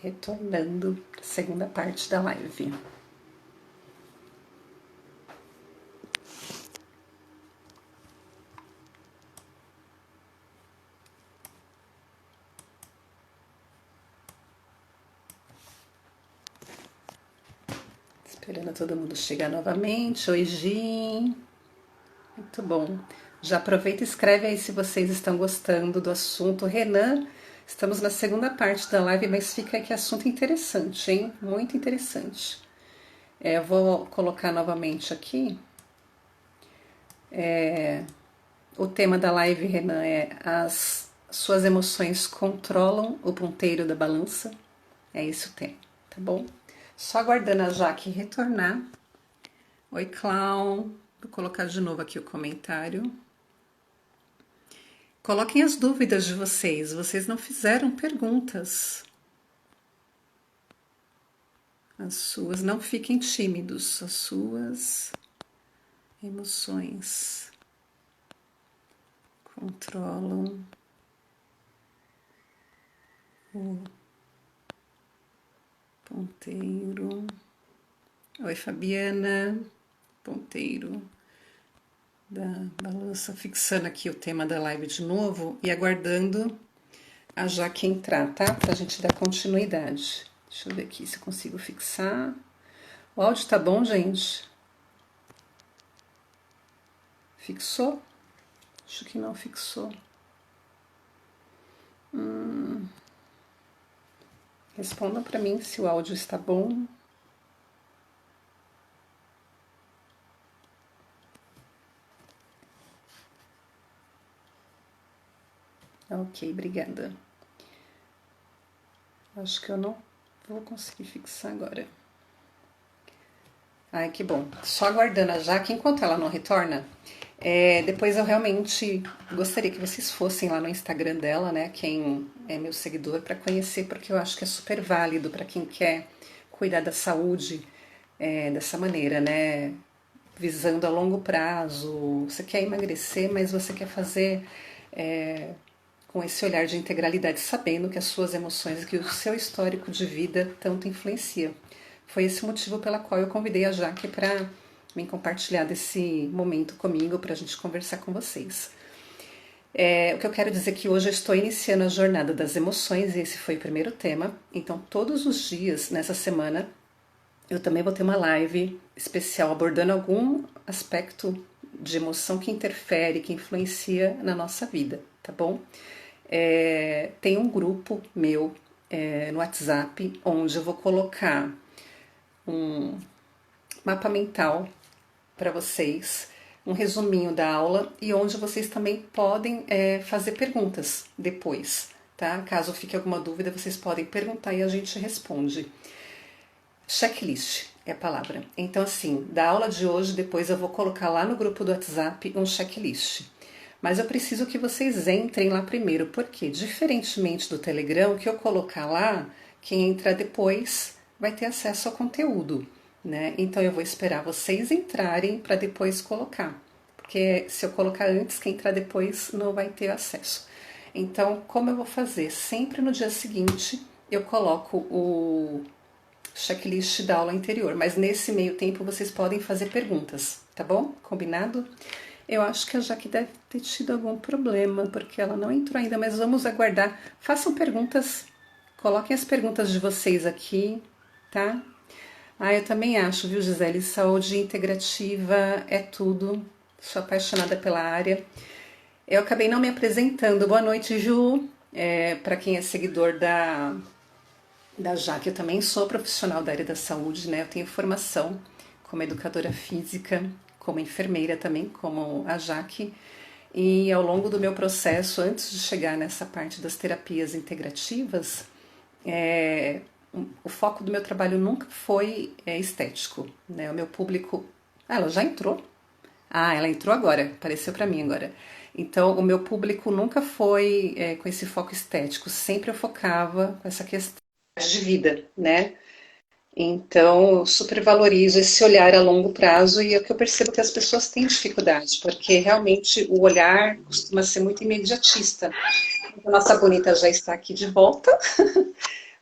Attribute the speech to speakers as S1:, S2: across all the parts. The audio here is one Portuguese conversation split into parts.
S1: retornando para a segunda parte da live. Esperando todo mundo chegar novamente. Oi, Gi. Muito bom. Já aproveita e escreve aí se vocês estão gostando do assunto. Renan, estamos na segunda parte da live, mas fica aí que assunto interessante, hein? Muito interessante. Eu vou colocar novamente aqui. O tema da live, Renan, é as suas emoções controlam o ponteiro da balança. É esse o tema, tá bom? Só aguardando a Jaque retornar. Oi, Clau. Vou colocar de novo aqui o comentário. Coloquem as dúvidas de vocês. Vocês não fizeram perguntas. As suas, não fiquem tímidos. As suas emoções controlam o ponteiro. Oi, Fabiana. Ponteiro da balança. Fixando aqui o tema da live de novo e aguardando a Jaque entrar, tá? Pra gente dar continuidade. Deixa eu ver aqui se eu consigo fixar. O áudio tá bom, gente? Fixou? Acho que não fixou. Responda pra mim se o áudio está bom. Ok, obrigada. Acho que eu não vou conseguir fixar agora. Ai, que bom. Só aguardando a Jaque, enquanto ela não retorna, depois eu realmente gostaria que vocês fossem lá no Instagram dela, né? Quem é meu seguidor, para conhecer, porque eu acho que é super válido para quem quer cuidar da saúde dessa maneira, né? Visando a longo prazo. Você quer emagrecer, mas você quer fazer com esse olhar de integralidade, sabendo que as suas emoções e que o seu histórico de vida tanto influencia. Foi esse o motivo pela qual eu convidei a Jaque para me compartilhar desse momento comigo, para a gente conversar com vocês. O que eu quero dizer é que hoje eu estou iniciando a jornada das emoções, e esse foi o primeiro tema. Então, todos os dias nessa semana, eu também vou ter uma live especial abordando algum aspecto de emoção que interfere, que influencia na nossa vida, tá bom? Tem um grupo meu no WhatsApp, onde eu vou colocar um mapa mental para vocês, um resuminho da aula e onde vocês também podem fazer perguntas depois, tá? Caso fique alguma dúvida, vocês podem perguntar e a gente responde. Checklist é a palavra. Então, assim, da aula de hoje, depois eu vou colocar lá no grupo do WhatsApp um checklist. Mas eu preciso que vocês entrem lá primeiro, porque diferentemente do Telegram, que eu colocar lá, quem entrar depois vai ter acesso ao conteúdo, né? Então eu vou esperar vocês entrarem para depois colocar, porque se eu colocar antes, quem entrar depois não vai ter acesso. Então, como eu vou fazer? Sempre no dia seguinte eu coloco o checklist da aula anterior, mas nesse meio tempo vocês podem fazer perguntas, tá bom? Combinado? Eu acho que a Jaque deve ter tido algum problema, porque ela não entrou ainda, mas vamos aguardar. Façam perguntas, coloquem as perguntas de vocês aqui, tá? Eu também acho, viu, Gisele? Saúde integrativa é tudo. Sou apaixonada pela área. Eu acabei não me apresentando. Boa noite, Ju. Para quem é seguidor da Jaque, eu também sou profissional da área da saúde, né? Eu tenho formação como educadora física, como enfermeira também, como a Jaque. E ao longo do meu processo, antes de chegar nessa parte das terapias integrativas, o foco do meu trabalho nunca foi estético, né? O meu público... ela já entrou? Ela entrou agora, apareceu para mim agora. Então, o meu público nunca foi com esse foco estético, sempre eu focava com essa questão de vida, né? Então, eu super valorizo esse olhar a longo prazo e é o que eu percebo que as pessoas têm dificuldade, porque realmente o olhar costuma ser muito imediatista. A nossa bonita já está aqui de volta.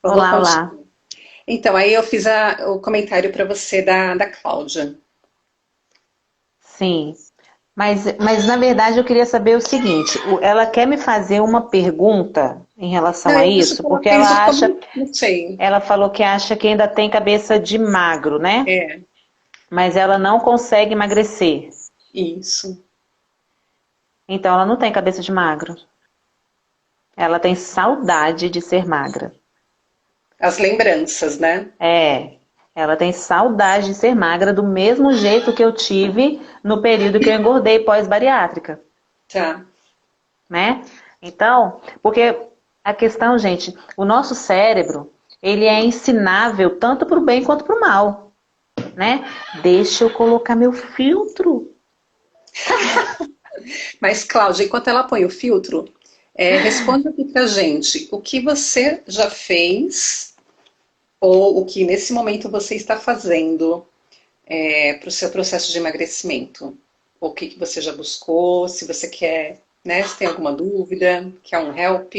S1: Eu vou
S2: Olá, olá.
S1: continuar. Então, aí eu fiz o comentário para você da Cláudia.
S2: Sim, mas na verdade eu queria saber o seguinte: ela quer me fazer uma pergunta em relação
S1: Não,
S2: a
S1: eu acho
S2: isso,
S1: que ela
S2: porque
S1: fez o
S2: ela acha,
S1: comentário. Não sei.
S2: ela falou que acha que ainda tem cabeça de magro, né?
S1: É,
S2: Mas ela não consegue emagrecer.
S1: isso.
S2: Então ela não tem cabeça de magro. Ela tem saudade de ser magra.
S1: As lembranças, né?
S2: É, ela tem saudade de ser magra do mesmo jeito que eu tive no período que eu engordei pós-bariátrica.
S1: Tá.
S2: Né? Então, porque a questão, gente, o nosso cérebro, ele é ensinável tanto para o bem quanto para o mal, né? Deixa eu colocar meu filtro.
S1: Mas, Cláudia, enquanto ela põe o filtro, responde aqui pra gente o que você já fez ou o que nesse momento você está fazendo para o seu processo de emagrecimento. O que que você já buscou, se você quer, né? Se tem alguma dúvida, quer um help.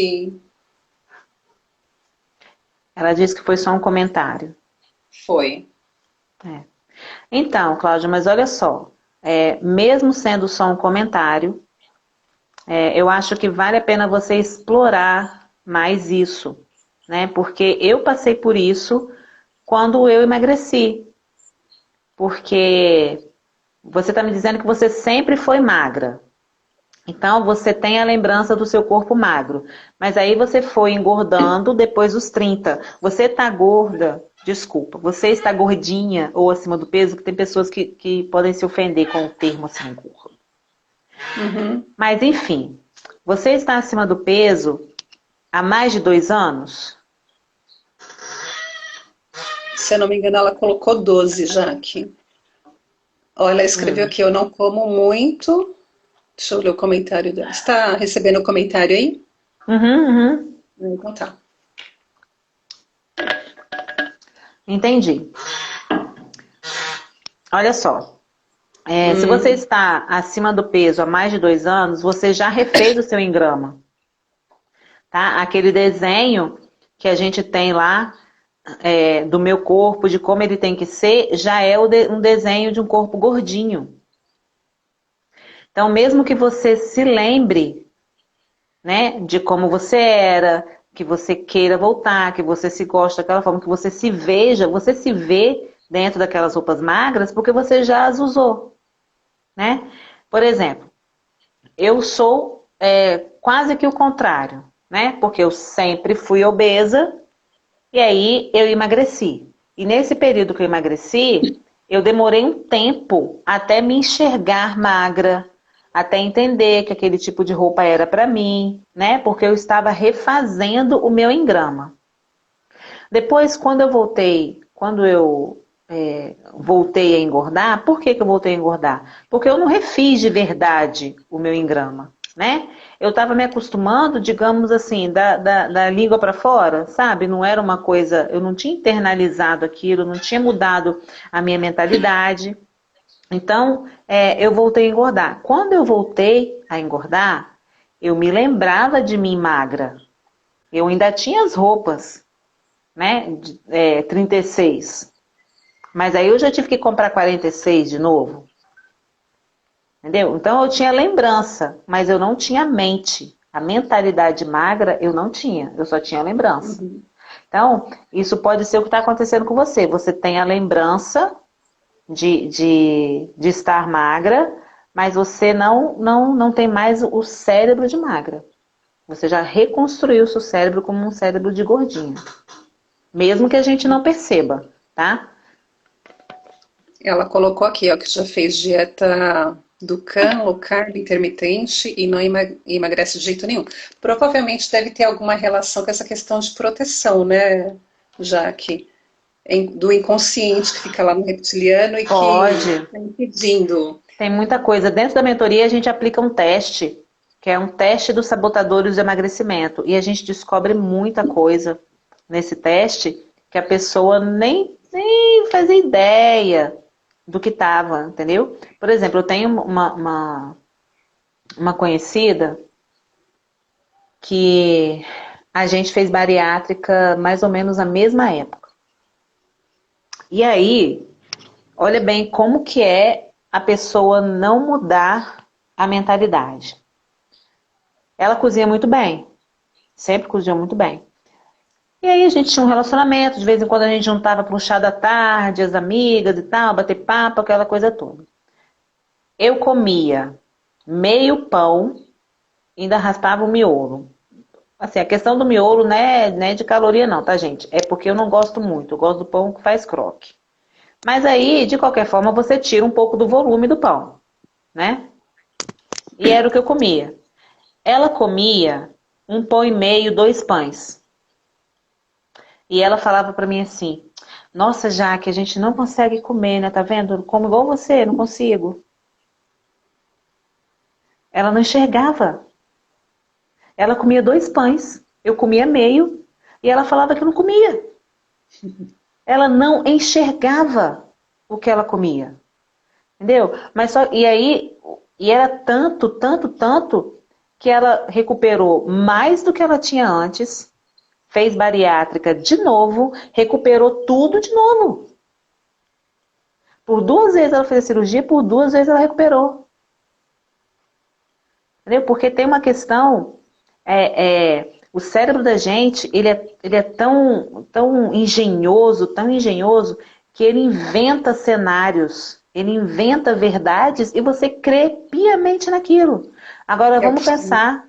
S2: Ela disse que foi só um comentário.
S1: Foi.
S2: É. Então, Cláudia, mas olha só, mesmo sendo só um comentário, eu acho que vale a pena você explorar mais isso, né? Porque eu passei por isso quando eu emagreci, porque você está me dizendo que você sempre foi magra. Então você tem a lembrança do seu corpo magro. Mas aí você foi engordando depois dos 30. Você está gorda, desculpa, você está gordinha ou acima do peso, que tem pessoas que podem se ofender com o termo assim, gordo.
S1: Uhum.
S2: Mas enfim, você está acima do peso há mais de 2 anos?
S1: Se eu não me engano, ela colocou 12 já aqui. Ó, ela escreveu
S2: Hum.
S1: aqui, eu não como muito. Deixa eu ler o comentário dela. Você está recebendo o comentário aí?
S2: Uhum, uhum.
S1: Então tá.
S2: Entendi. Olha só. Se você
S1: Hum,
S2: está acima do peso há mais de 2 anos, você já refez o seu engrama, tá? Aquele desenho que a gente tem lá do meu corpo, de como ele tem que ser, já é um desenho de um corpo gordinho. Então, mesmo que você se lembre, né, de como você era, que você queira voltar, que você se gosta daquela forma, que você se veja, você se vê dentro daquelas roupas magras porque você já as usou, né? Por exemplo, eu sou quase que o contrário, né? Porque eu sempre fui obesa e aí eu emagreci. E nesse período que eu emagreci, eu demorei um tempo até me enxergar magra, até entender que aquele tipo de roupa era para mim, né? Porque eu estava refazendo o meu engrama. Depois, quando eu voltei a engordar, por que que eu voltei a engordar? Porque eu não refiz de verdade o meu engrama, né? Eu estava me acostumando, digamos assim, da língua para fora, sabe? Não era uma coisa, eu não tinha internalizado aquilo, não tinha mudado a minha mentalidade. Então, eu voltei a engordar. Quando eu voltei a engordar, eu me lembrava de mim magra. Eu ainda tinha as roupas, né? 36. Mas aí eu já tive que comprar 46 de novo. Entendeu? Então eu tinha lembrança, mas eu não tinha mente. A mentalidade magra eu não tinha, eu só tinha lembrança.
S1: uhum.
S2: Então, isso pode ser o que está acontecendo com você. Você tem a lembrança de estar magra, mas você não tem mais o cérebro de magra. Você já reconstruiu o seu cérebro como um cérebro de gordinha. Mesmo que a gente não perceba, tá?
S1: Ela colocou aqui, ó, que já fez dieta do Can, low carb, intermitente e não emagrece de jeito nenhum. Provavelmente deve ter alguma relação com essa questão de proteção, né, Jaque? Do inconsciente que fica lá no reptiliano e que
S2: Pode.
S1: está impedindo.
S2: Tem muita coisa. Dentro da mentoria, a gente aplica um teste, que é um teste dos sabotadores de emagrecimento. E a gente descobre muita coisa nesse teste que a pessoa nem fazia ideia do que estava, entendeu? Por exemplo, eu tenho uma conhecida que A gente fez bariátrica mais ou menos na mesma época. E aí, olha bem como que é a pessoa não mudar a mentalidade. Ela cozinha muito bem, sempre cozinhou muito bem. E aí a gente tinha um relacionamento, de vez em quando a gente juntava para um chá da tarde, as amigas e tal, bater papo, aquela coisa toda. Eu comia meio pão e ainda raspava o miolo. Assim, a questão do miolo não é de caloria não, tá, gente? É porque eu não gosto muito, eu gosto do pão que faz croque. Mas aí, de qualquer forma, você tira um pouco do volume do pão, né? E era o que eu comia. Ela comia um pão e meio, 2 pães. E ela falava pra mim assim, nossa, Jaque, a gente não consegue comer, né? Tá vendo? Eu como igual você, não consigo. Ela não enxergava. Ela comia 2 pães, eu comia meio, e ela falava que não comia. Ela não enxergava o que ela comia. Entendeu? Mas só, e aí, e era tanto, tanto, tanto, que ela recuperou mais do que ela tinha antes, fez bariátrica de novo, recuperou tudo de novo. Por 2 vezes ela fez a cirurgia, por 2 vezes ela recuperou. Entendeu? Porque tem uma questão, o cérebro da gente, ele é tão, tão engenhoso, que ele inventa cenários, ele inventa verdades e você crê piamente naquilo. Agora
S1: Eu
S2: vamos
S1: costumo.
S2: pensar
S1: Não, eu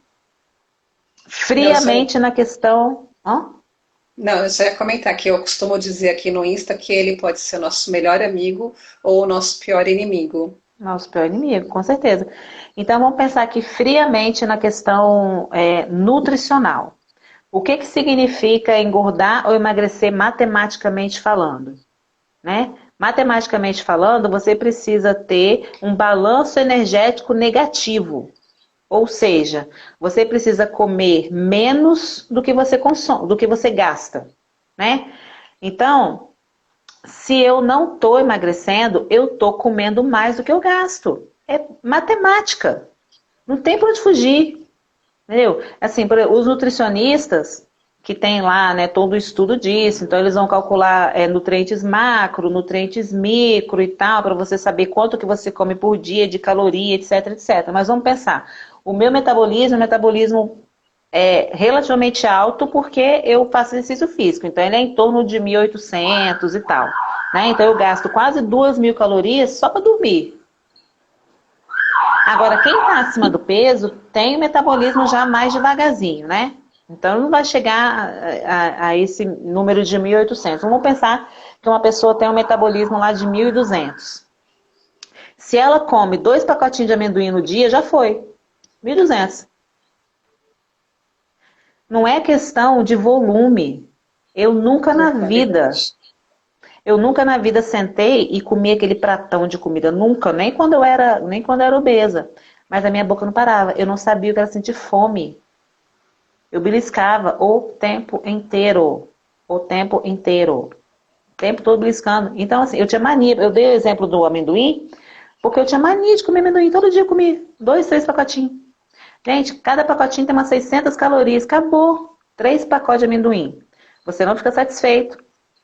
S1: só,
S2: friamente na questão. Hã?
S1: não, eu só ia comentar que eu costumo dizer aqui no Insta que ele pode ser o nosso melhor amigo ou o nosso pior inimigo.
S2: Nosso pior inimigo, com certeza. Então vamos pensar aqui friamente na questão nutricional. O que que significa engordar ou emagrecer matematicamente falando, né? Matematicamente falando, você precisa ter um balanço energético negativo. Ou seja, você precisa comer menos do que você consome, do que você gasta, né? Então, se eu não estou emagrecendo, eu estou comendo mais do que eu gasto. É matemática. Não tem para onde fugir. Entendeu? Assim, os nutricionistas que tem lá, né, todo o estudo disso, então eles vão calcular nutrientes macro, nutrientes micro e tal, para você saber quanto que você come por dia de caloria, etc, etc. Mas vamos pensar, o meu metabolismo é um metabolismo relativamente alto porque eu faço exercício físico, então ele é em torno de 1.800 e tal, né? Então eu gasto quase 2.000 calorias só para dormir. Agora, quem está acima do peso tem o metabolismo já mais devagarzinho, né? Então não vai chegar a esse número de 1.800. Vamos pensar que uma pessoa tem um metabolismo lá de 1.200. Se ela come 2 pacotinhos de amendoim no dia, já foi. 1.200. Não é questão de volume. Eu nunca na
S1: É
S2: vida,
S1: verdade.
S2: eu nunca na vida sentei e comi aquele pratão de comida. Nunca, nem quando eu era obesa. Mas a minha boca não parava. Eu não sabia o que era sentir fome. Eu beliscava o tempo inteiro. O tempo inteiro. O tempo todo beliscando. Então, assim, eu tinha mania. Eu dei o exemplo do amendoim, porque eu tinha mania de comer amendoim. Todo dia eu comia 2, 3 pacotinhos. Gente, cada pacotinho tem umas 600 calorias. Acabou. 3 pacotes de amendoim. Você não fica satisfeito.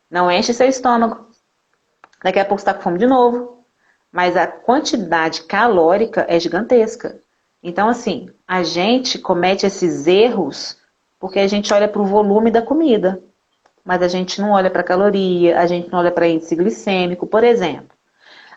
S2: Não enche seu estômago. Daqui a pouco você está com fome de novo. Mas a quantidade calórica é gigantesca. Então, assim, a gente comete esses erros porque a gente olha para o volume da comida. Mas a gente não olha para a caloria, a gente não olha para índice glicêmico, por exemplo.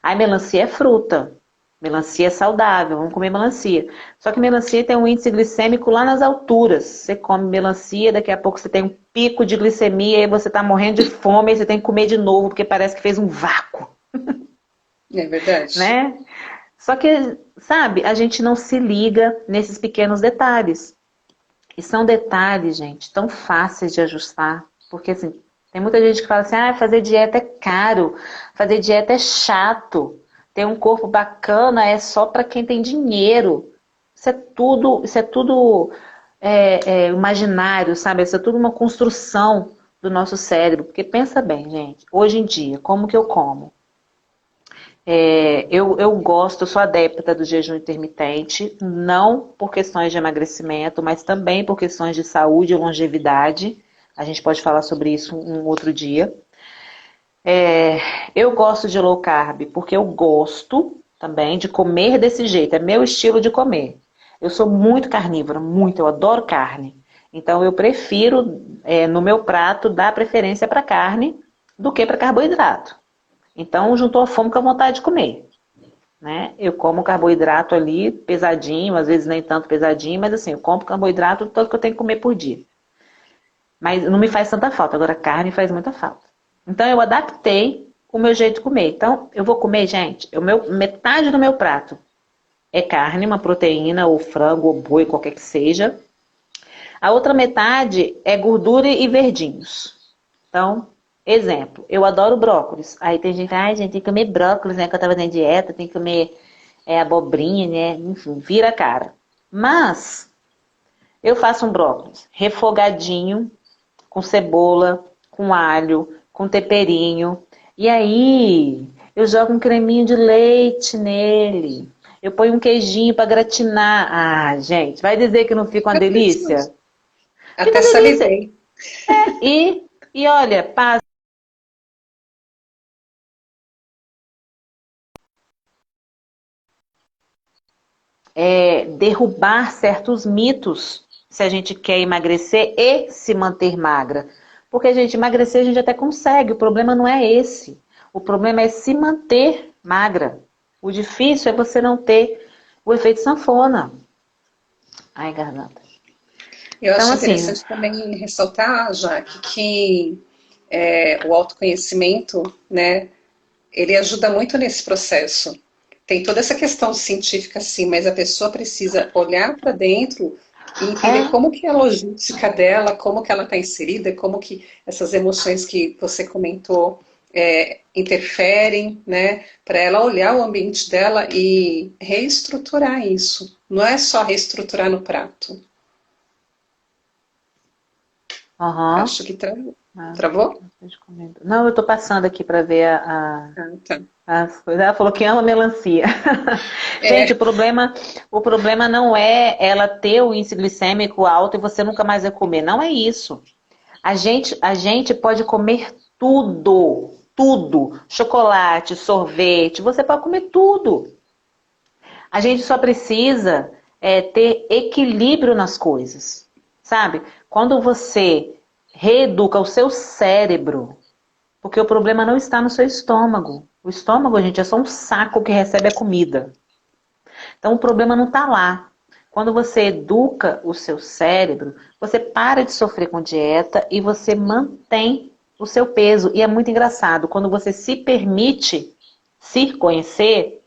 S2: Aí melancia é fruta. Melancia é saudável, vamos comer melancia. Só que melancia tem um índice glicêmico lá nas alturas. Você come melancia, daqui a pouco você tem um pico de glicemia, aí você está morrendo de fome, aí você tem que comer de novo, porque parece que fez um vácuo,
S1: É verdade.
S2: né? Só que, sabe, a gente não se liga nesses pequenos detalhes. E são detalhes, gente, tão fáceis de ajustar. Porque, assim, tem muita gente que fala assim, fazer dieta é caro, fazer dieta é chato, ter um corpo bacana é só para quem tem dinheiro. Isso é tudo imaginário, sabe? Isso é tudo uma construção do nosso cérebro. Porque pensa bem, gente, hoje em dia, como que eu como? Eu gosto, eu sou adepta do jejum intermitente, não por questões de emagrecimento, mas também por questões de saúde e longevidade. A gente pode falar sobre isso um outro dia. Eu gosto de low carb porque eu gosto também de comer desse jeito, é meu estilo de comer. Eu sou muito carnívora, muito, eu adoro carne. Então eu prefiro, no meu prato, dar preferência para carne do que para carboidrato. Então juntou a fome com a vontade de comer, né? Eu como carboidrato ali pesadinho, às vezes nem tanto pesadinho, mas assim, eu como carboidrato tanto que eu tenho que comer por dia. Mas não me faz tanta falta, agora carne faz muita falta. Então eu adaptei o meu jeito de comer. Então eu vou comer, gente, metade do meu prato é carne, uma proteína, ou frango, ou boi, qualquer que seja. A outra metade é gordura e verdinhos. Então, exemplo, eu adoro brócolis. Aí tem gente que fala, ai, gente, tem que comer brócolis, né? Que eu tava na dieta, tem que comer abobrinha, né? Enfim, vira a cara. Mas eu faço um brócolis refogadinho, com cebola, com alho, com temperinho. E aí, eu jogo um creminho de leite nele. Eu ponho um queijinho para gratinar. Ah, gente, vai dizer que não fica uma delícia? Fica
S1: Até
S2: uma delícia.
S1: salivei.
S2: E olha, passa. Derrubar certos mitos se a gente quer emagrecer e se manter magra. Porque, gente, emagrecer a gente até consegue, o problema não é esse. O problema é se manter magra. O difícil é você não ter o efeito sanfona. Ai, garganta.
S1: Eu
S2: Então,
S1: acho
S2: assim,
S1: interessante também ressaltar, Jaque, que o autoconhecimento, né, ele ajuda muito nesse processo. Tem toda essa questão científica, sim, mas a pessoa precisa olhar para dentro e entender
S2: é,
S1: como que é a logística dela, como que ela está inserida, como que essas emoções que você comentou interferem, né? Para ela olhar o ambiente dela e reestruturar isso. Não é só reestruturar no prato.
S2: aham.
S1: Acho que travou.
S2: Ah,
S1: Travou?
S2: não, eu tô passando aqui para ver
S1: Ah, tá.
S2: as coisas. Ela falou que ama melancia. Gente,
S1: É,
S2: o problema não é ela ter o índice glicêmico alto e você nunca mais vai comer. Não é isso. A gente pode comer tudo, tudo. Chocolate, sorvete, você pode comer tudo. A gente só precisa ter equilíbrio nas coisas, sabe? Quando você reeduca o seu cérebro, porque o problema não está no seu estômago. O estômago, gente, é só um saco que recebe a comida. Então o problema não está lá. Quando você educa o seu cérebro, você para de sofrer com dieta e você mantém o seu peso. E é muito engraçado, quando você se permite se conhecer,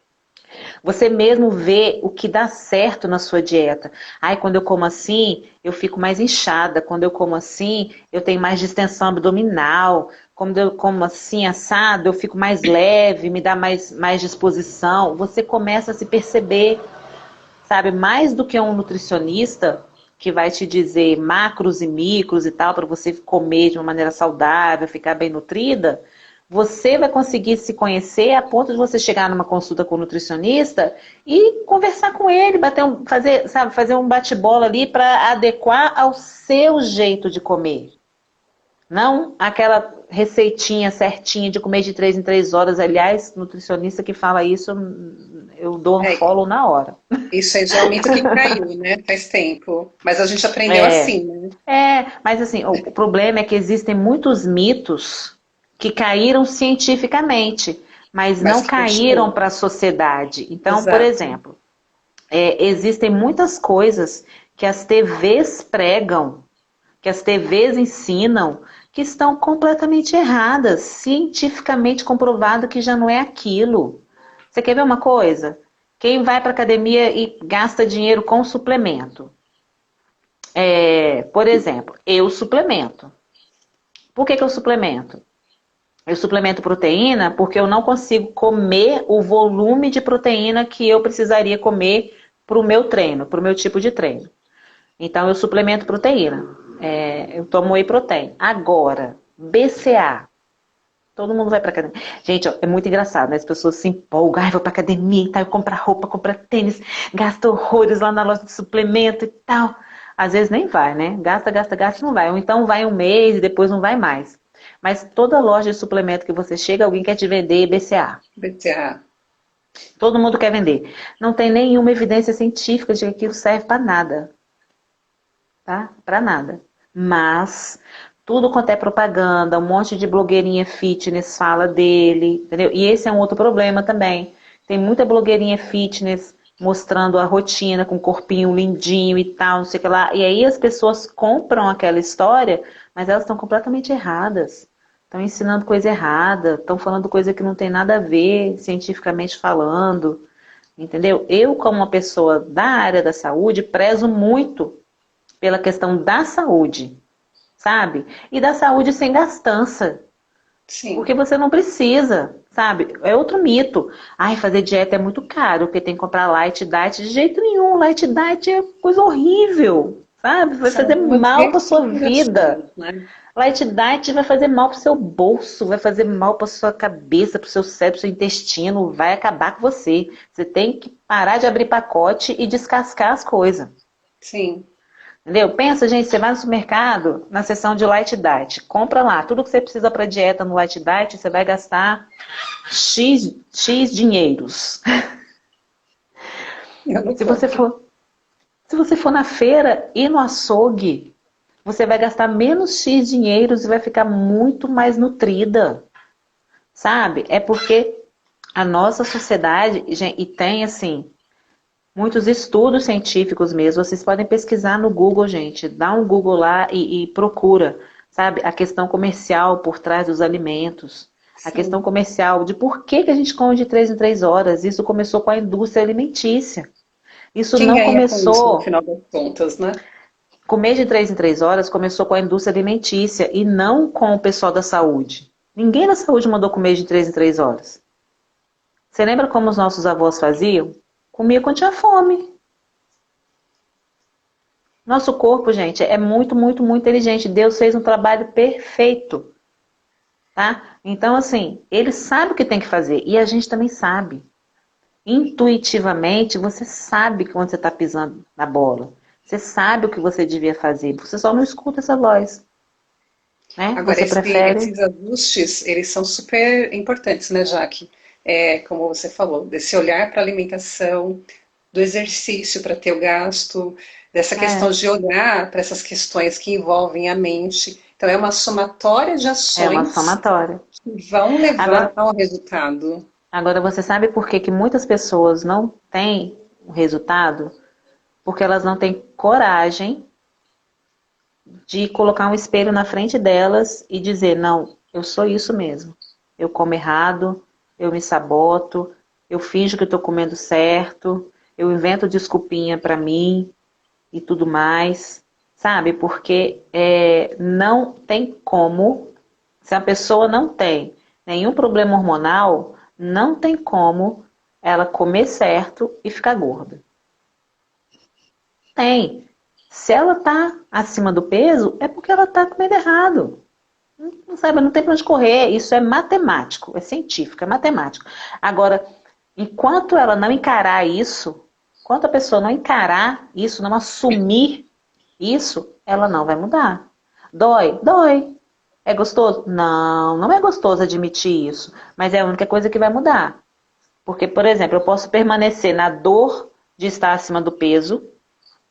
S2: você mesmo vê o que dá certo na sua dieta. Ai, quando eu como assim, eu fico mais inchada. Quando eu como assim, eu tenho mais distensão abdominal. Quando eu como assim, assado, eu fico mais leve, me dá mais disposição. Você começa a se perceber, sabe? Mais do que um nutricionista que vai te dizer macros e micros e tal, para você comer de uma maneira saudável, ficar bem nutrida. Você vai conseguir se conhecer a ponto de você chegar numa consulta com o nutricionista e conversar com ele, fazer um bate-bola ali para adequar ao seu jeito de comer. Não aquela receitinha certinha de comer de 3 em 3 horas. Aliás, nutricionista que fala isso, eu dou um
S1: é,
S2: follow na hora.
S1: isso aí já é um mito que caiu, né? Faz tempo. Mas a gente aprendeu
S2: É,
S1: assim, né?
S2: mas assim, o problema é que existem muitos mitos que caíram cientificamente, mas
S1: Mas
S2: não
S1: que
S2: caíram
S1: continuam.
S2: para a sociedade. Então, por
S1: Exato.
S2: exemplo, existem muitas coisas que as TVs pregam, que as TVs ensinam, que estão completamente erradas, cientificamente comprovado que já não é aquilo. Você quer ver uma coisa? Quem vai para a academia e gasta dinheiro com suplemento? Por exemplo, eu suplemento. Por que eu suplemento? Eu suplemento proteína porque eu não consigo comer o volume de proteína que eu precisaria comer para o meu treino, para o meu tipo de treino. Então eu suplemento proteína. Eu tomo whey protein. Agora, BCA. Todo mundo vai pra academia. Gente, ó, é muito engraçado, né? As pessoas se empolgam, ai, vou pra academia e tal, comprar roupa, comprar tênis, gasta horrores lá na loja de suplemento e tal. Às vezes nem vai, né? Gasta, gasta, gasta e não vai. Ou então vai um mês e depois não vai mais. Mas toda loja de suplemento que você chega, alguém quer te vender BCA.
S1: BCA.
S2: Todo mundo quer vender. Não tem nenhuma evidência científica de que aquilo serve para nada. Tá? Para nada. Mas tudo quanto é propaganda, um monte de blogueirinha fitness fala dele, entendeu? E esse é um outro problema também. Tem muita blogueirinha fitness mostrando a rotina com o corpinho lindinho e tal, não sei o que lá. E aí as pessoas compram aquela história, mas elas estão completamente erradas. Estão ensinando coisa errada, estão falando coisa que não tem nada a ver, cientificamente falando, entendeu? Eu, como uma pessoa da área da saúde, prezo muito pela questão da saúde, sabe? E da saúde sem gastança,
S1: Sim.
S2: porque você não precisa, sabe? É outro mito. Ai, fazer dieta é muito caro, porque tem que comprar light diet. De jeito nenhum, light diet é coisa horrível, sabe? Vai
S1: São
S2: fazer
S1: algumas
S2: mal para sua vida.
S1: reestruturações, né?
S2: Light diet vai fazer mal pro seu bolso, vai fazer mal para sua cabeça, pro seu cérebro, pro seu intestino, vai acabar com você. Você tem que parar de abrir pacote e descascar as coisas.
S1: Sim.
S2: Entendeu? Pensa, gente, você vai no supermercado, na seção de Light Diet, compra lá, tudo que você precisa para dieta no Light Diet, você vai gastar X dinheiros.
S1: Eu não
S2: Se você
S1: compro.
S2: for, se você for na feira e no açougue, você vai gastar menos X dinheiros e vai ficar muito mais nutrida, sabe? É porque a nossa sociedade, gente, e tem assim, muitos estudos científicos mesmo. Vocês podem pesquisar no Google, gente. Dá um Google lá e procura, sabe? A questão comercial por trás dos alimentos. A questão
S1: Sim.
S2: comercial de por que que a gente come de 3 em 3 horas. Isso começou com a indústria alimentícia. Isso
S1: Quem
S2: não
S1: ganha com isso no
S2: começou.
S1: final das contas, né?
S2: Comer de 3 em 3 horas começou com a indústria alimentícia e não com o pessoal da saúde. Ninguém da saúde mandou comer de 3 em 3 horas. Você lembra como os nossos avós faziam? Comia quando tinha fome. Nosso corpo, gente, é muito, muito, muito inteligente. Deus fez um trabalho perfeito, tá? Então, assim, ele sabe o que tem que fazer e a gente também sabe. Intuitivamente, você sabe quando você está pisando na bola. Você sabe o que você devia fazer. Você só não escuta essa voz, né?
S1: Agora,
S2: Você prefere.
S1: esses ajustes, eles são super importantes, né, Jaque? É, como você falou, desse olhar para a alimentação, do exercício para ter o gasto, dessa questão
S2: É,
S1: de olhar para essas questões que envolvem a mente. Então, é uma somatória de
S2: é uma
S1: ações
S2: somatória.
S1: que vão levar
S2: Agora,
S1: ao resultado.
S2: agora você sabe por que que muitas pessoas não têm o resultado? Porque elas não têm coragem de colocar um espelho na frente delas e dizer, não, eu sou isso mesmo. Eu como errado, eu me saboto, eu finjo que estou comendo certo, eu invento desculpinha para mim e tudo mais, sabe? Porque não tem como, se a pessoa não tem nenhum problema hormonal, não tem como ela comer certo e ficar gorda. Tem. Se ela tá acima do peso, é porque ela tá comendo errado. Não sabe, não tem pra onde correr. Isso é matemático, é científico, é matemático. Agora, enquanto ela não encarar isso, enquanto a pessoa não encarar isso, não assumir isso, ela não vai mudar. Dói? Dói. É gostoso? Não, não é gostoso admitir isso. Mas é a única coisa que vai mudar. Porque, por exemplo, eu posso permanecer na dor de estar acima do peso,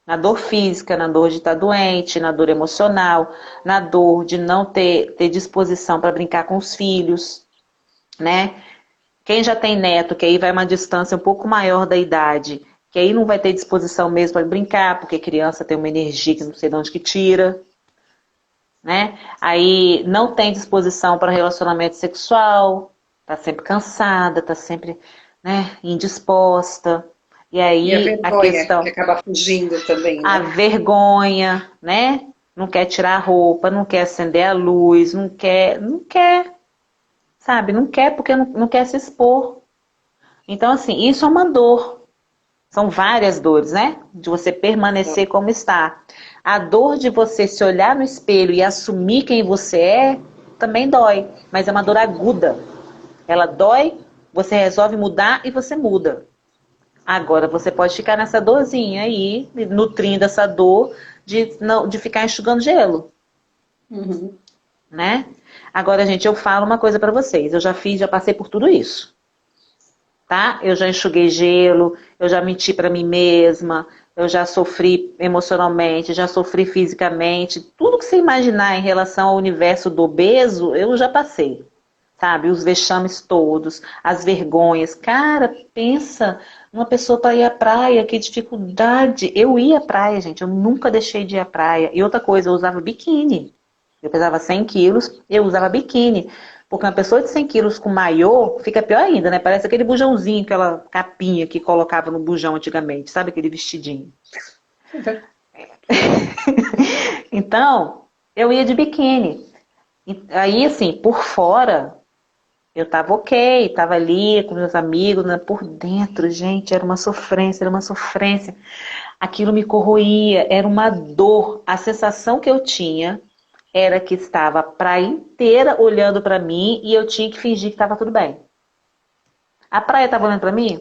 S2: na dor física, na dor de estar doente, na dor emocional, na dor de não ter disposição para brincar com os filhos, né? Quem já tem neto, que aí vai uma distância um pouco maior da idade, que aí não vai ter disposição mesmo para brincar, porque criança tem uma energia que não sei de onde que tira, né? Aí não tem disposição para relacionamento sexual, tá sempre cansada, tá sempre, né, indisposta. E
S1: E a
S2: aí a
S1: vergonha, que
S2: questão
S1: acaba fugindo também,
S2: a
S1: né?
S2: vergonha, né? Não quer tirar a roupa, não quer acender a luz, não quer, sabe? Não quer porque não quer se expor. Então, assim, isso é uma dor. São várias dores, né? De você permanecer como está. A dor de você se olhar no espelho e assumir quem você é, também dói, mas é uma dor aguda. Ela dói, você resolve mudar e você muda. Agora você pode ficar nessa dorzinha aí, nutrindo essa dor de ficar enxugando gelo,
S1: Uhum.
S2: né? Agora, gente, eu falo uma coisa pra vocês. Eu já passei por tudo isso, tá? Eu já enxuguei gelo, eu já menti pra mim mesma, eu já sofri emocionalmente, já sofri fisicamente. Tudo que você imaginar em relação ao universo do obeso, eu já passei. Sabe? Os vexames todos, as vergonhas. Cara, pensa uma pessoa para ir à praia, que dificuldade. Eu ia à praia, gente, eu nunca deixei de ir à praia. E outra coisa, eu usava biquíni. Eu pesava 100 quilos, eu usava biquíni. Porque uma pessoa de 100 quilos com maiô fica pior ainda, né? Parece aquele bujãozinho, aquela capinha que colocava no bujão antigamente, sabe? Aquele vestidinho. Então, eu ia de biquíni. Aí, assim, por fora, eu tava ok, tava ali com meus amigos, né? Por dentro, gente, era uma sofrência, era uma sofrência. Aquilo me corroía, era uma dor. A sensação que eu tinha era que estava a praia inteira olhando pra mim e eu tinha que fingir que tava tudo bem. A praia tava olhando pra mim?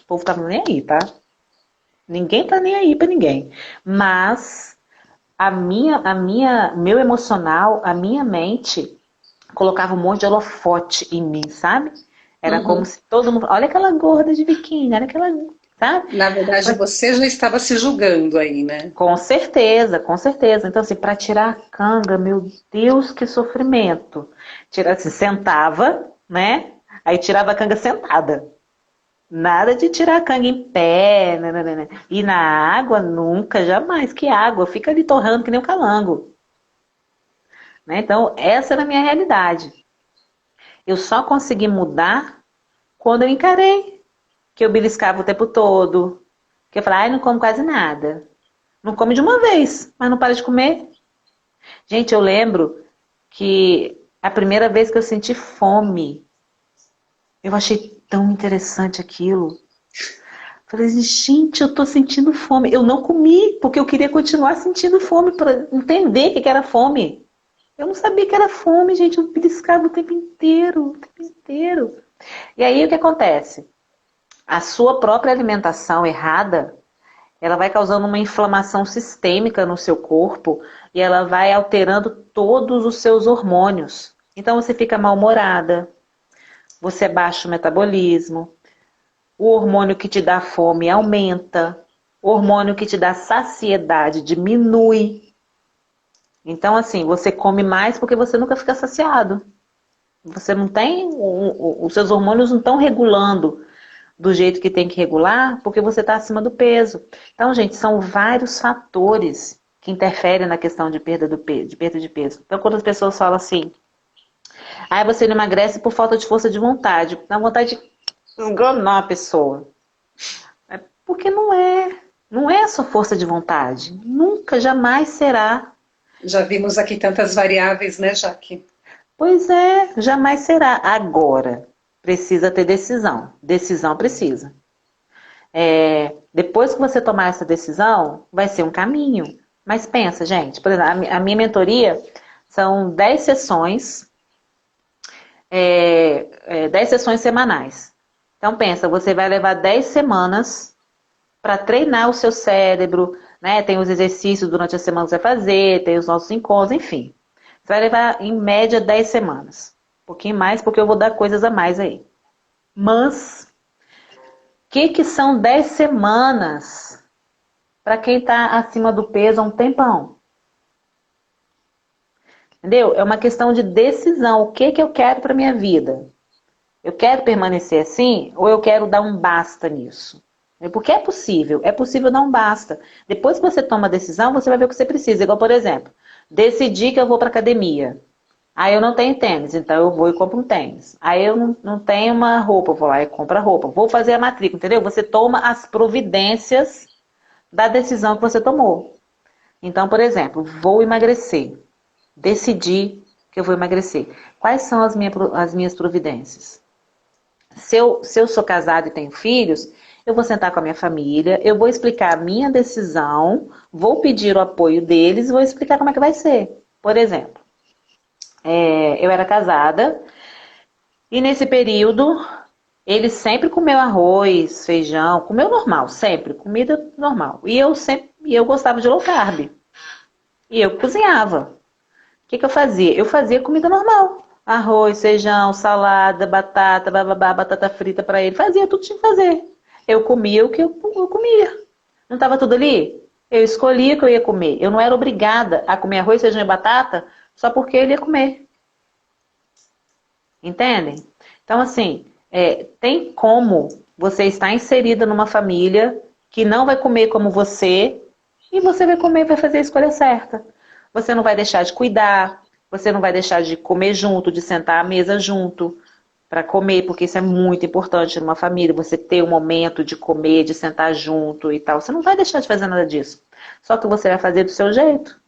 S2: O povo tava nem aí, tá? Ninguém tá nem aí pra ninguém. Mas meu emocional, a minha mente colocava um monte de holofote em mim, sabe? Era como
S1: Uhum.
S2: se todo mundo, olha aquela gorda de biquíni, olha aquela, sabe?
S1: Na verdade, você já estava se julgando aí, né?
S2: Com certeza, com certeza. Então, assim, para tirar a canga, meu Deus, que sofrimento. Tirar, assim, sentava, né? Aí tirava a canga sentada. Nada de tirar a canga em pé, né? E na água, nunca, jamais. Que água? Fica ali torrando que nem um calango. Né? Então, essa era a minha realidade. Eu só consegui mudar quando eu encarei. Que eu beliscava o tempo todo. Que eu falava, ai, não como quase nada. Não come de uma vez, mas não para de comer. Gente, eu lembro que a primeira vez que eu senti fome, eu achei tão interessante aquilo. Falei, gente, eu tô sentindo fome. Eu não comi, porque eu queria continuar sentindo fome para entender o que era fome. Eu não sabia que era fome, gente. Eu beliscava o tempo inteiro, o tempo inteiro. E aí o que acontece? A sua própria alimentação errada, ela vai causando uma inflamação sistêmica no seu corpo e ela vai alterando todos os seus hormônios. Então você fica mal-humorada, você baixa o metabolismo, o hormônio que te dá fome aumenta, o hormônio que te dá saciedade diminui. Então, assim, você come mais porque você nunca fica saciado. Você não tem, os seus hormônios não estão regulando do jeito que tem que regular, porque você está acima do peso. Então, gente, são vários fatores que interferem na questão de perda, de perda de peso. Então, quando as pessoas falam assim, ah, você não emagrece por falta de força de vontade, dá vontade de enganar a pessoa. É porque não é só força de vontade. Nunca, jamais será.
S1: Já vimos aqui tantas variáveis, né, Jaque?
S2: Pois é, jamais será. Agora, precisa ter decisão. Decisão precisa. Depois que você tomar essa decisão, vai ser um caminho. Mas pensa, gente, por exemplo, a minha mentoria são 10 sessões, 10 sessões semanais. Então pensa, você vai levar 10 semanas para treinar o seu cérebro, né? Tem os exercícios durante a semana que você vai fazer, tem os nossos encontros, enfim. Você vai levar, em média, 10 semanas. Um pouquinho mais, porque eu vou dar coisas a mais aí. Mas, o que são 10 semanas para quem está acima do peso há um tempão? Entendeu? É uma questão de decisão. O que eu quero para minha vida? Eu quero permanecer assim ou eu quero dar um basta nisso? Porque é possível dar um basta. Depois que você toma a decisão, você vai ver o que você precisa. Igual, por exemplo, decidi que eu vou para academia. Aí eu não tenho tênis, então eu vou e compro um tênis. Aí eu não tenho uma roupa, eu vou lá e compro a roupa. Vou fazer a matrícula, entendeu? Você toma as providências da decisão que você tomou. Então, por exemplo, vou emagrecer. Decidi que eu vou emagrecer. Quais são as minhas providências? Se eu sou casado e tenho filhos, eu vou sentar com a minha família, eu vou explicar a minha decisão, vou pedir o apoio deles e vou explicar como é que vai ser. Por exemplo, eu era casada, e nesse período ele sempre comeu arroz, feijão, comeu normal, sempre, comida normal. E eu gostava de low carb. E eu cozinhava. O que eu fazia? Eu fazia comida normal. Arroz, feijão, salada, batata, bababá, batata frita para ele. Fazia tudo que tinha que fazer. Eu comia o que eu comia. Não estava tudo ali? Eu escolhia o que eu ia comer. Eu não era obrigada a comer arroz, feijão e batata só porque ele ia comer. Entendem? Então, assim, tem como você estar inserida numa família que não vai comer como você e você vai comer e vai fazer a escolha certa. Você não vai deixar de cuidar, você não vai deixar de comer junto, de sentar à mesa junto para comer, porque isso é muito importante numa família, você ter um momento de comer, de sentar junto e tal. Você não vai deixar de fazer nada disso. Só que você vai fazer do seu jeito.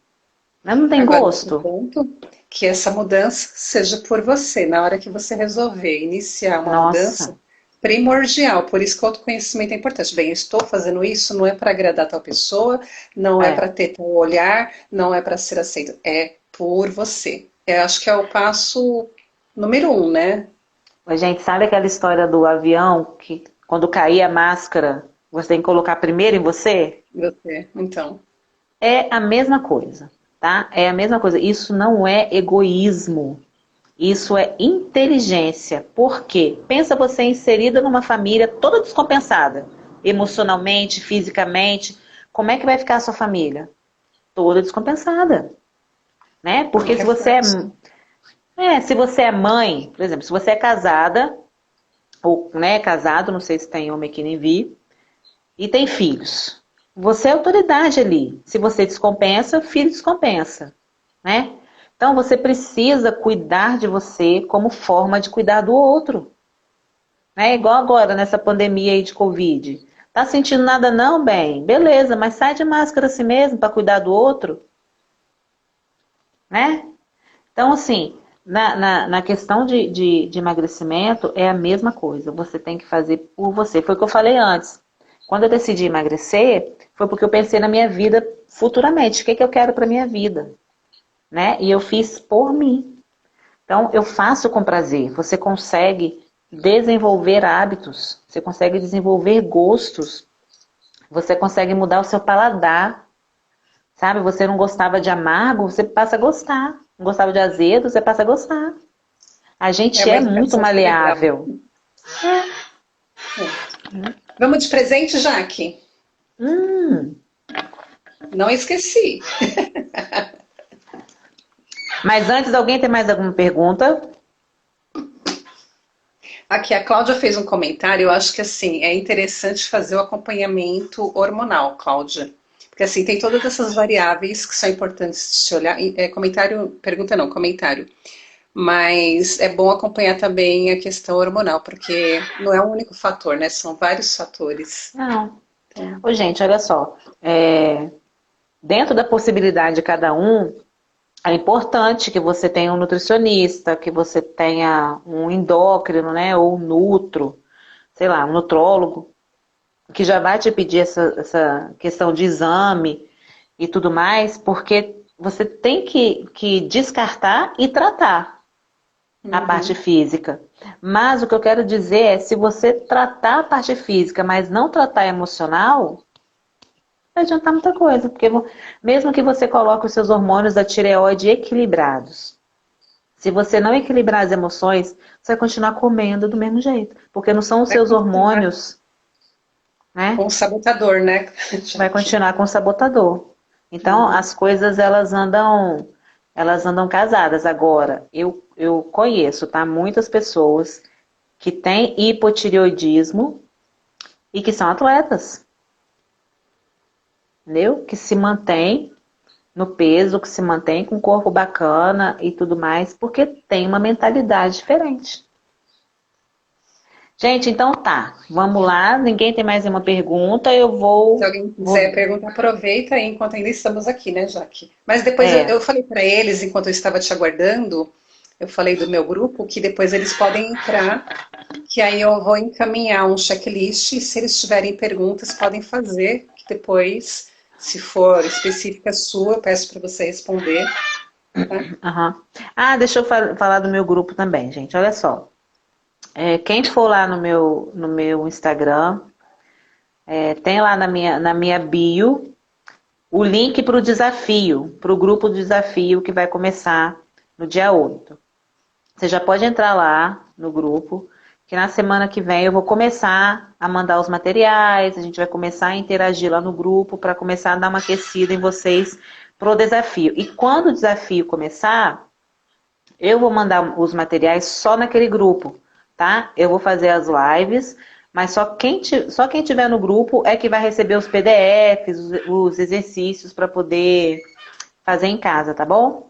S2: Né? Não tem
S1: Agora, o
S2: gosto.
S1: ponto que essa mudança seja por você, na hora que você resolver iniciar uma mudança,
S2: Nossa,
S1: primordial, por isso que o autoconhecimento é importante. Bem, eu estou fazendo isso, não é para agradar tal pessoa, não é para
S2: é.
S1: ter tal olhar, não é para ser aceito, é por você. Eu acho que é o passo número um, né?
S2: A gente sabe aquela história do avião que quando cair a máscara, você tem que colocar primeiro em você?
S1: Você, então.
S2: É a mesma coisa, tá? É a mesma coisa. Isso não é egoísmo. Isso é inteligência. Por quê? Pensa você inserida numa família toda descompensada, emocionalmente, fisicamente. Como é que vai ficar a sua família? Toda descompensada, né?
S1: Um
S2: Porque
S1: reflexo.
S2: se você é mãe, por exemplo, se você é casada, ou né, casado, não sei se tem homem aqui nem vi, e tem filhos. Você é autoridade ali. Se você descompensa, filho descompensa, né? Então você precisa cuidar de você como forma de cuidar do outro. Né? Igual agora nessa pandemia aí de Covid. Tá sentindo nada não, bem? Beleza, mas sai de máscara assim mesmo para cuidar do outro, né? Então, assim, na questão de emagrecimento, é a mesma coisa. Você tem que fazer por você. Foi o que eu falei antes. Quando eu decidi emagrecer, foi porque eu pensei na minha vida futuramente. O que, que eu quero para minha vida? Né? E eu fiz por mim. Então, eu faço com prazer. Você consegue desenvolver hábitos. Você consegue desenvolver gostos. Você consegue mudar o seu paladar. Sabe, você não gostava de amargo, você passa a gostar. Não gostava de azedo, você passa a gostar. A
S1: É
S2: gente
S1: uma
S2: é muito
S1: educação cerebral.
S2: maleável.
S1: É. Vamos de presente, Jaque?
S2: Hum,
S1: Não esqueci.
S2: mas antes, alguém tem mais alguma pergunta?
S1: Aqui, a Cláudia fez um comentário, eu acho que assim, é interessante fazer o acompanhamento hormonal, Cláudia. Porque assim, tem todas essas variáveis que são importantes de se olhar. Comentário, pergunta não, comentário. Mas é bom acompanhar também a questão hormonal, porque não é um único fator, né? São vários fatores.
S2: Não.
S1: Então,
S2: Ô, gente, olha só. Dentro da possibilidade de cada um, é importante que você tenha um nutricionista, que você tenha um endócrino, né? Ou um nutro, sei lá, um nutrólogo, que já vai te pedir essa questão de exame e tudo mais, porque você tem que descartar e tratar a parte
S1: uhum.
S2: física. Mas o que eu quero dizer é, se você tratar a parte física, mas não tratar emocional, não vai adiantar muita coisa, porque mesmo que você coloque os seus hormônios da tireoide equilibrados, se você não equilibrar as emoções, você vai continuar comendo do mesmo jeito, porque não são os
S1: Vai
S2: seus
S1: continuar
S2: hormônios, né?
S1: com o sabotador, né?
S2: Vai continuar com o sabotador. Então,
S1: Uhum.
S2: as coisas elas andam casadas. Agora, eu conheço, tá? Muitas pessoas que têm hipotireoidismo e que são atletas, entendeu? Que se mantém no peso, que se mantém com um corpo bacana e tudo mais, porque tem uma mentalidade diferente. Gente, então tá. Vamos lá. Ninguém tem mais nenhuma pergunta. Eu
S1: Se
S2: vou,
S1: alguém quiser
S2: vou.
S1: perguntar, aproveita aí enquanto ainda estamos aqui, né, Jaque? Mas depois eu,
S2: É,
S1: eu falei para eles, enquanto eu estava te aguardando, eu falei do meu grupo, que depois eles podem entrar, que aí eu vou encaminhar um checklist, e se eles tiverem perguntas, podem fazer, que depois, se for específica sua, eu peço para você responder. tá?
S2: Aham. Ah, deixa eu falar do meu grupo também, gente. Olha só. Quem for lá no meu Instagram, tem lá na minha bio o link para o desafio, para o grupo do desafio que vai começar no dia 8. Você já pode entrar lá no grupo, que na semana que vem eu vou começar a mandar os materiais, a gente vai começar a interagir lá no grupo para começar a dar uma aquecida em vocês pro desafio. E quando o desafio começar, eu vou mandar os materiais só naquele grupo, tá? Eu vou fazer as lives, mas só quem tiver no grupo é que vai receber os PDFs, os exercícios para poder fazer em casa, tá bom?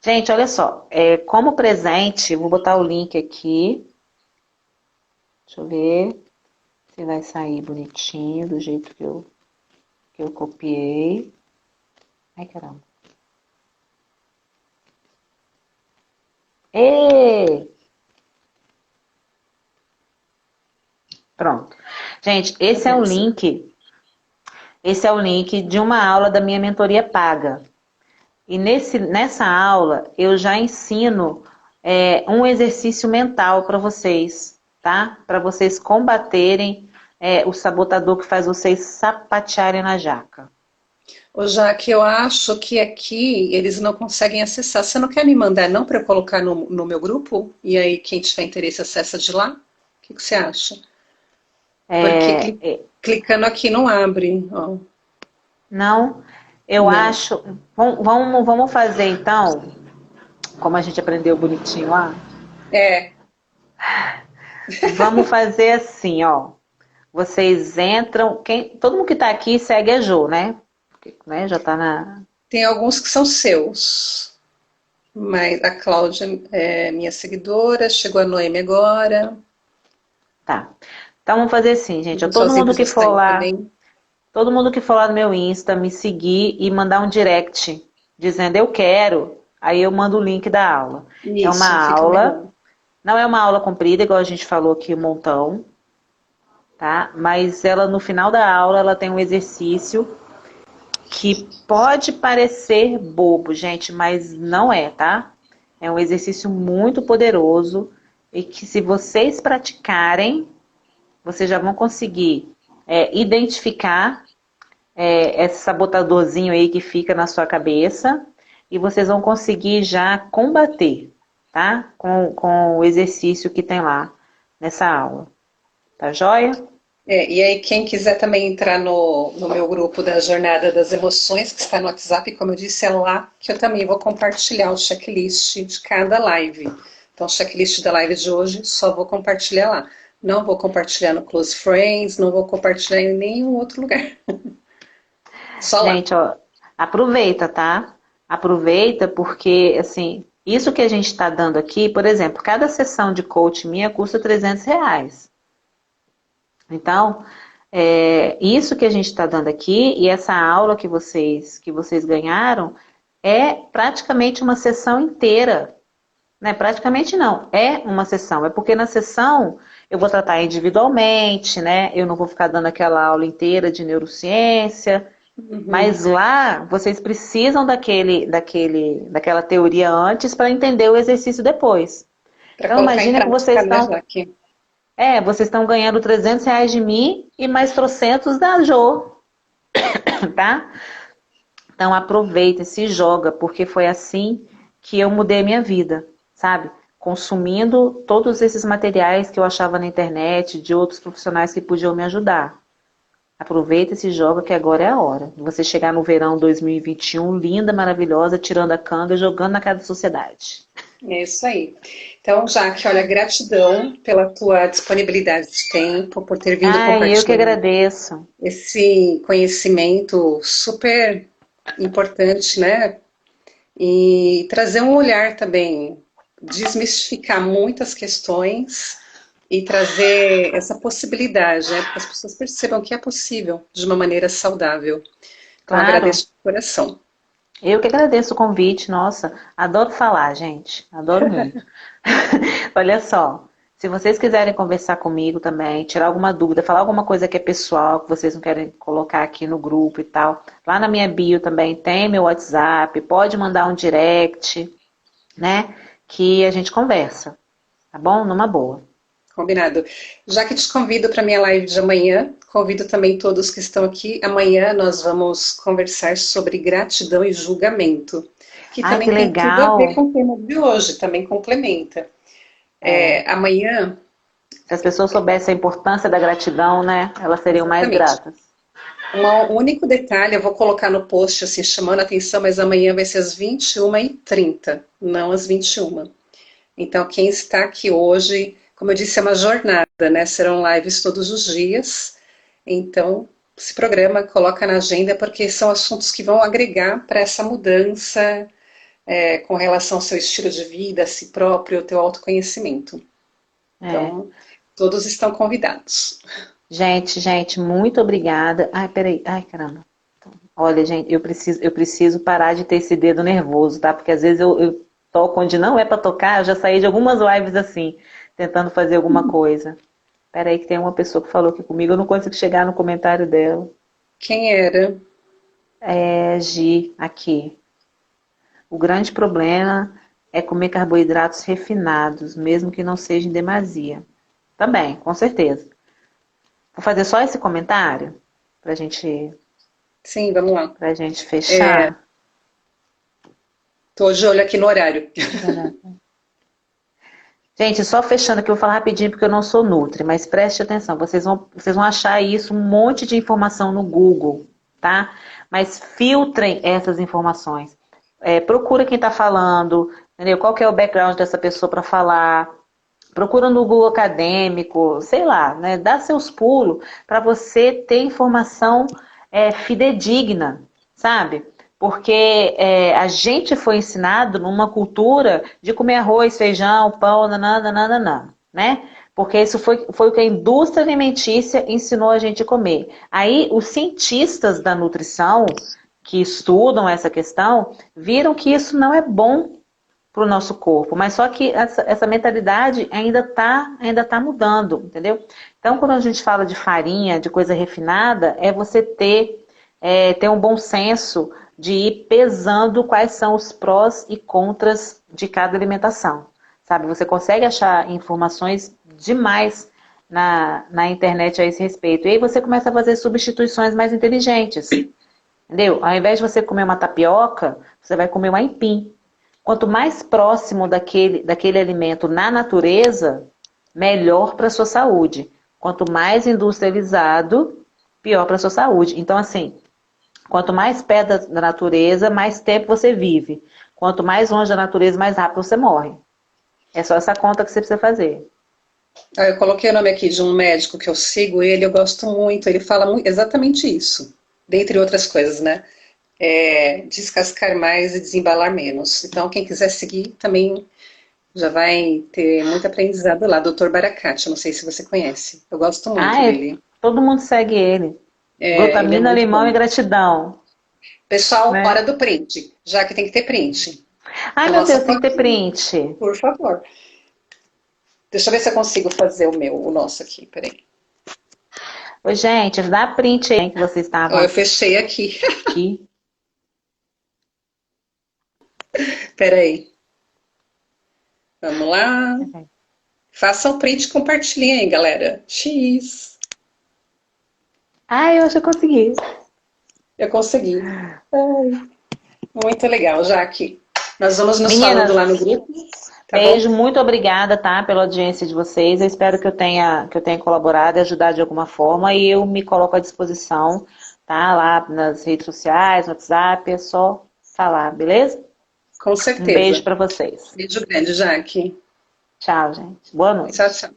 S2: Gente, olha só, como presente, vou botar o link aqui. Deixa eu ver se vai sair bonitinho, do jeito que eu copiei. Ai, caramba. Ê! Pronto. Gente,
S1: Beleza.
S2: esse é o link de uma aula da minha mentoria paga. E nessa aula eu já ensino um exercício mental para vocês, tá? Para vocês combaterem o sabotador que faz vocês sapatearem na jaca.
S1: Ô, Jaque, eu acho que aqui eles não conseguem acessar. Você não quer me mandar não para eu colocar no meu grupo? E aí quem tiver interesse acessa de lá? O que que você acha? Porque
S2: É, é,
S1: clicando aqui não abre, ó.
S2: não, eu
S1: Não.
S2: acho. Vamos fazer então, como a gente aprendeu bonitinho lá.
S1: É,
S2: Vamos fazer assim, ó. Vocês entram. Todo mundo que tá aqui segue a Jo, né? Porque, né, já tá na.
S1: tem alguns que são seus. Mas a Cláudia é minha seguidora, chegou a Noemi agora.
S2: Tá. Então vamos fazer assim, gente.
S1: O
S2: Todo mundo
S1: pessoalzinho
S2: que
S1: está
S2: for
S1: aí
S2: lá,
S1: também.
S2: todo mundo que for lá no meu Insta, me seguir e mandar um direct dizendo eu quero, aí eu mando o link da aula. É uma
S1: Isso, fica
S2: aula,
S1: melhor.
S2: não é uma aula comprida, igual a gente falou aqui um montão, tá? Mas ela no final da aula ela tem um exercício que pode parecer bobo, gente, mas não é, tá? É um exercício muito poderoso e que se vocês praticarem, vocês já vão conseguir identificar esse sabotadorzinho aí que fica na sua cabeça e vocês vão conseguir já combater, tá? Com o exercício que tem lá nessa aula. Tá joia?
S1: E aí, quem quiser também entrar no meu grupo da Jornada das Emoções, que está no WhatsApp, como eu disse, é lá que eu também vou compartilhar o checklist de cada live. Então, o checklist da live de hoje, só vou compartilhar lá. Não vou compartilhar no Close Friends, não vou compartilhar em nenhum outro lugar. Só lá.
S2: Gente, ó, aproveita, tá? Aproveita porque, assim, isso que a gente está dando aqui, por exemplo, cada sessão de coach minha custa R$ 300. Então, isso que a gente está dando aqui e essa aula que vocês ganharam é praticamente uma sessão inteira. Né? Praticamente não, é uma sessão. É porque na sessão eu vou tratar individualmente, né? Eu não vou ficar dando aquela aula inteira de neurociência.
S1: Uhum.
S2: Mas lá vocês precisam daquela teoria antes para entender o exercício depois.
S1: Para
S2: Então
S1: colocar em
S2: imagina que
S1: prática, né, Jaque?
S2: vocês estão ganhando R$ 300 de mim e mais trocentos da Jo, tá? Então aproveita e se joga, porque foi assim que eu mudei minha vida, sabe? Consumindo todos esses materiais que eu achava na internet, de outros profissionais que podiam me ajudar. Aproveita e se joga que agora é a hora. Você chegar no verão 2021, linda, maravilhosa, tirando a canga e jogando na cara da sociedade.
S1: É isso aí. Então, Jaque, olha, gratidão pela tua disponibilidade de tempo, por ter vindo
S2: Ai, eu que
S1: compartilhar
S2: agradeço.
S1: esse conhecimento super importante, né? E trazer um olhar também, desmistificar muitas questões e trazer essa possibilidade, né? Para que as pessoas percebam que é possível de uma maneira saudável. Então,
S2: Claro,
S1: agradeço de coração.
S2: eu que agradeço o convite. Nossa, adoro falar, gente. Adoro muito. Olha só, Se vocês quiserem conversar comigo também, tirar alguma dúvida, falar alguma coisa que é pessoal, que vocês não querem colocar aqui no grupo e tal, lá na minha bio também tem meu WhatsApp, pode mandar um direct, né? Que a gente conversa, tá bom? Numa boa.
S1: Combinado. Já que te convido para minha live de amanhã, convido também todos que estão aqui. Amanhã nós vamos conversar sobre gratidão e julgamento, que
S2: Ai, que
S1: também tem tudo a ver
S2: legal!
S1: com o tema de hoje, também complementa.
S2: É,
S1: Amanhã,
S2: se as pessoas soubessem a importância da gratidão, né? Elas seriam mais
S1: exatamente.
S2: gratas.
S1: Um único detalhe, eu vou colocar no post assim, chamando a atenção, mas amanhã vai ser às 21h30, não às 21h. Então, quem está aqui hoje, como eu disse, é uma jornada, né? Serão lives todos os dias. Então, se programa, coloca na agenda, porque são assuntos que vão agregar para essa mudança com relação ao seu estilo de vida, a si próprio, ao teu autoconhecimento.
S2: É.
S1: Então, todos estão convidados.
S2: Gente, muito obrigada. Ai, peraí. Ai, caramba. Olha, gente, eu preciso parar de ter esse dedo nervoso, tá? Porque às vezes eu toco onde não é pra tocar, eu já saí de algumas lives assim, tentando fazer alguma coisa. Peraí que tem uma pessoa que falou aqui comigo, eu não consigo chegar no comentário dela.
S1: Quem era?
S2: É, Gi, aqui. O grande problema é comer carboidratos refinados, mesmo que não seja em demasia. Também, com certeza. Vou fazer só esse comentário pra gente,
S1: Sim, vamos lá.
S2: pra gente fechar.
S1: Estou de olho aqui no horário.
S2: Gente, só fechando aqui, eu vou falar rapidinho porque eu não sou nutri, mas preste atenção, vocês vão achar isso, um monte de informação no Google, tá? Mas filtrem essas informações. Procura quem está falando, entendeu? Qual que é o background dessa pessoa para falar. Procura no Google acadêmico, sei lá, né? Dá seus pulos para você ter informação fidedigna, sabe? Porque a gente foi ensinado numa cultura de comer arroz, feijão, pão, nananana, né? Porque isso foi o que a indústria alimentícia ensinou a gente a comer. Aí os cientistas da nutrição que estudam essa questão viram que isso não é bom para o nosso corpo, mas só que essa mentalidade ainda tá mudando, entendeu? Então, quando a gente fala de farinha, de coisa refinada, é você ter um bom senso de ir pesando quais são os prós e contras de cada alimentação, sabe? Você consegue achar informações demais na internet a esse respeito. E aí você começa a fazer substituições mais inteligentes, entendeu? Ao invés de você comer uma tapioca, você vai comer um aipim. Quanto mais próximo daquele alimento na natureza, melhor para a sua saúde. Quanto mais industrializado, pior para a sua saúde. Então, assim, quanto mais perto da natureza, mais tempo você vive. Quanto mais longe da natureza, mais rápido você morre. É só essa conta que você precisa fazer.
S1: Eu coloquei o nome aqui de um médico que eu sigo ele, eu gosto muito. Ele fala exatamente isso, dentre outras coisas, né? Descascar mais e desembalar menos. Então, quem quiser seguir também já vai ter muito aprendizado lá. Dr. Baracate, não sei se você conhece. Eu gosto muito
S2: Ah,
S1: dele.
S2: todo mundo segue ele.
S1: Ele é
S2: Glutamina,
S1: muito
S2: limão e
S1: bom.
S2: gratidão,
S1: Pessoal,
S2: né?
S1: hora do print, já que tem que ter print.
S2: Ai,
S1: A
S2: meu
S1: nossa
S2: Deus, tem que ter
S1: fotinho,
S2: print.
S1: por favor. Deixa eu ver se eu consigo fazer o nosso aqui, peraí.
S2: Ô, gente, dá print aí que vocês
S1: Ó,
S2: estavam
S1: eu fechei aqui.
S2: aqui.
S1: Peraí. Vamos lá. Faça o print e compartilhem aí, galera. X.
S2: Ai, eu acho que eu consegui.
S1: Eu consegui. Ai, muito legal, Jaque. Nós vamos nos falando lá
S2: Meninas,
S1: no grupo, tá bom?
S2: beijo, muito obrigada, tá, pela audiência de vocês. Eu espero que eu tenha colaborado e ajudado de alguma forma. E eu me coloco à disposição, tá, lá nas redes sociais, no WhatsApp, é só falar, beleza?
S1: Com
S2: Um beijo
S1: certeza.
S2: pra vocês.
S1: Beijo grande, Jaque.
S2: Tchau, gente. Boa
S1: Tchau,
S2: noite.
S1: tchau.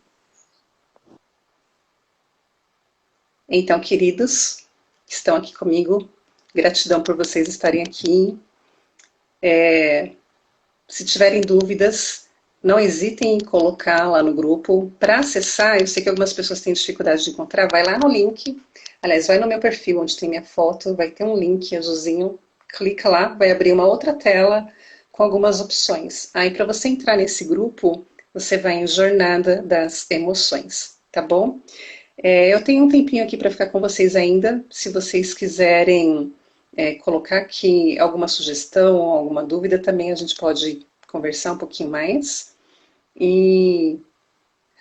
S1: Então, queridos, que estão aqui comigo, gratidão por vocês estarem aqui. Se tiverem dúvidas, não hesitem em colocar lá no grupo. Para acessar, eu sei que algumas pessoas têm dificuldade de encontrar, vai lá no link. Aliás, vai no meu perfil, onde tem minha foto, vai ter um link azulzinho. Clica lá, vai abrir uma outra tela com algumas opções. Aí, para você entrar nesse grupo, você vai em Jornada das Emoções, tá bom? Eu tenho um tempinho aqui para ficar com vocês ainda, se vocês quiserem colocar aqui alguma sugestão ou alguma dúvida, também a gente pode conversar um pouquinho mais. E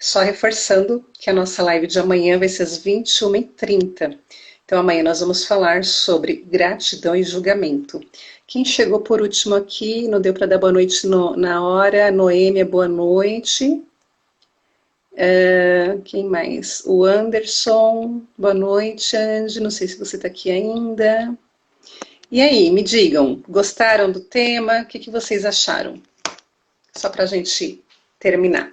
S1: só reforçando que a nossa live de amanhã vai ser às 21h30. Então amanhã nós vamos falar sobre gratidão e julgamento. Quem chegou por último aqui, não deu para dar boa noite na hora, Noêmia, boa noite. Quem mais? O Anderson, boa noite, Andy, não sei se você está aqui ainda. E aí, me digam, gostaram do tema? O que vocês acharam? Só para a gente terminar.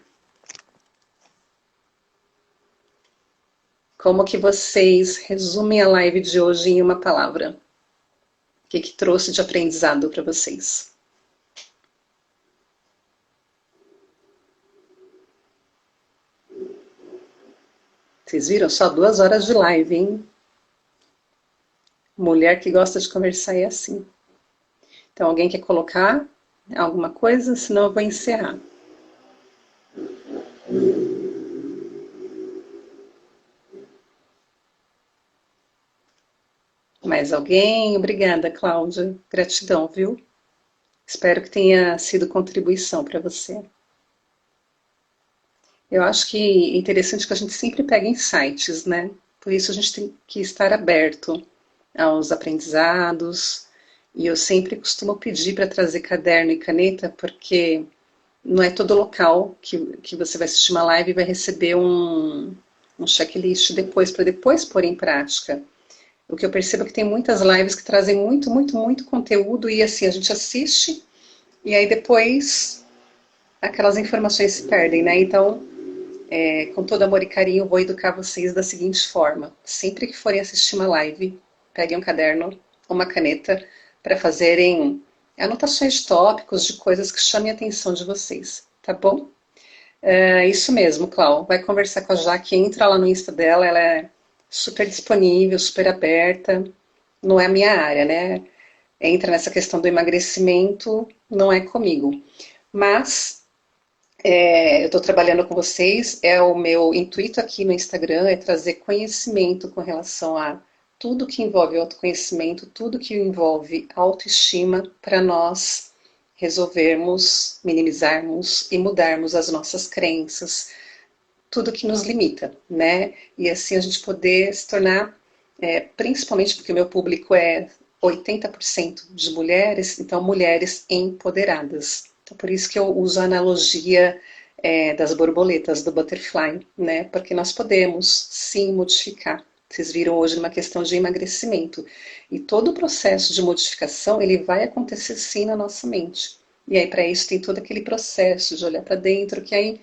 S1: Como que vocês resumem a live de hoje em uma palavra? O que trouxe de aprendizado para vocês? Vocês viram? Só 2 horas de live, hein? Mulher que gosta de conversar é assim. Então, alguém quer colocar alguma coisa? Senão eu vou encerrar. Mais alguém? Obrigada, Cláudia. Gratidão, viu? Espero que tenha sido contribuição para você. Eu acho que é interessante que a gente sempre pega insights, né? Por isso a gente tem que estar aberto aos aprendizados. E eu sempre costumo pedir para trazer caderno e caneta, porque não é todo local que você vai assistir uma live e vai receber um checklist depois, para depois pôr em prática. O que eu percebo é que tem muitas lives que trazem muito, muito, muito conteúdo e assim, a gente assiste e aí depois aquelas informações se perdem, né? Então, com todo amor e carinho, vou educar vocês da seguinte forma. Sempre que forem assistir uma live, peguem um caderno, uma caneta, para fazerem anotações de tópicos, de coisas que chamem a atenção de vocês, tá bom? Isso mesmo, Clau. Vai conversar com a Jaque, entra lá no Insta dela, ela é super disponível, super aberta. Não é a minha área, né? Entra nessa questão do emagrecimento, não é comigo. Mas eu estou trabalhando com vocês, o meu intuito aqui no Instagram é trazer conhecimento com relação a tudo que envolve autoconhecimento, tudo que envolve autoestima, para nós resolvermos, minimizarmos e mudarmos as nossas crenças, tudo que nos limita, né? E assim a gente poder se tornar, principalmente porque o meu público é 80% de mulheres, então mulheres empoderadas. Então, por isso que eu uso a analogia das borboletas, do butterfly, né? Porque nós podemos sim modificar. Vocês viram hoje uma questão de emagrecimento. E todo o processo de modificação, ele vai acontecer sim na nossa mente. E aí, para isso, tem todo aquele processo de olhar para dentro, que aí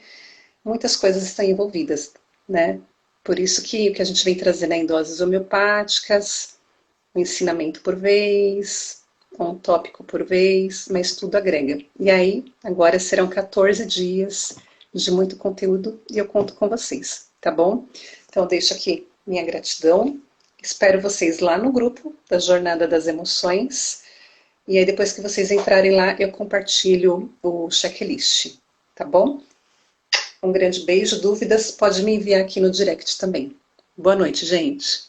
S1: muitas coisas estão envolvidas, né? Por isso que o que a gente vem trazendo em doses homeopáticas, um ensinamento por vez, um tópico por vez, mas tudo agrega. E aí, agora serão 14 dias de muito conteúdo e eu conto com vocês, tá bom? Então, eu deixo aqui minha gratidão. Espero vocês lá no grupo da Jornada das Emoções. E aí, depois que vocês entrarem lá, eu compartilho o checklist, tá bom? Um grande beijo. Dúvidas, pode me enviar aqui no direct também. Boa noite, gente.